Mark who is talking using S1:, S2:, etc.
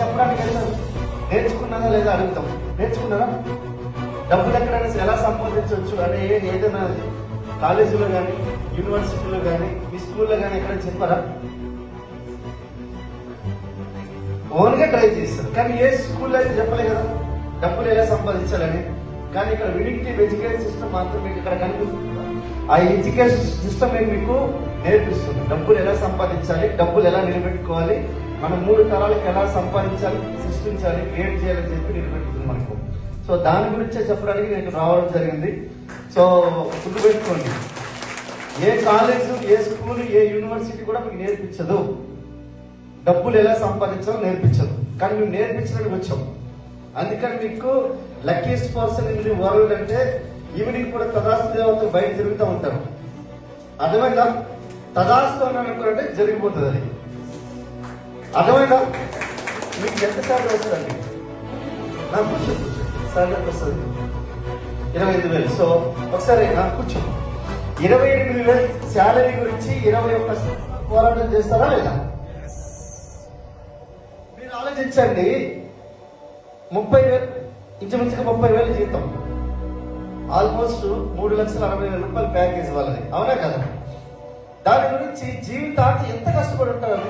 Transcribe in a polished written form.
S1: చెప్పడానికి వెళ్తారు. నేర్చుకున్నారా లేదా అడుగుతాం. నేర్చుకున్నారా? డబ్బులు ఎక్కడైనా ఎలా సంపాదించవచ్చు అనే ఏదైనా కాలేజీలో కానీ యూనివర్సిటీలో కానీ మీ స్కూల్లో కానీ ఎక్కడైనా చెప్పారా? ఓన్గా ట్రై చేస్తారు, కానీ ఏ స్కూల్లో అయితే చెప్పలే కదా డబ్బులు ఎలా సంపాదించాలని. కానీ ఇక్కడ విడిక్టివ్ ఎడ్యుకేషన్ సిస్టమ్ మాత్రం మీకు ఇక్కడ కనిపిస్తుంది. ఆ ఎడ్యుకేషన్ సిస్టమ్ మీకు నేర్పిస్తుంది డబ్బులు ఎలా సంపాదించాలి, డబ్బులు ఎలా నిలబెట్టుకోవాలి, మనం 3 తరాలకు ఎలా సంపాదించాలి, సృష్టించాలి, క్రియేట్ చేయాలని చెప్పి నిలబెట్టుతుంది మనకు. సో దాని గురించే చెప్పడానికి నేను రావడం జరిగింది. సో గుర్తుపెట్టుకోండి, ఏ కాలేజ్, ఏ స్కూల్, ఏ యూనివర్సిటీ కూడా మీకు నేర్పించదు డబ్బులు ఎలా సంపాదించాలో నేర్పించదు. కానీ మేము నేర్పించడానికి వచ్చాం. అందుకని మీకు luckiest person in the world అంటే ఈవినింగ్ కూడా తదాస్తు దేవతలు బయట తిరుగుతూ ఉంటారు. అర్థమైందా? తదాస్తు అని అనుకుంటే జరిగిపోతుంది. అది అర్థమైందా? మీకు ఎంత శాలరీ వస్తుందండి? నాకు కూర్చో, శాలరీ వస్తుంది 25,000. సో ఒకసారి నాకు కూర్చో, 28,000 శాలరీ గురించి 21 పోరాటం చేస్తారా లేదా? మీరు ఆలోచించండి. 30,000 ఇంచుమించుగా 30,000 జీతం, ఆల్మోస్ట్ 3,60,000 రూపాయలు ప్యాకేజ్ వాళ్ళది, అవునా కదా? దాని గురించి జీవితాంతం ఎంత కష్టపడి ఉంటారు.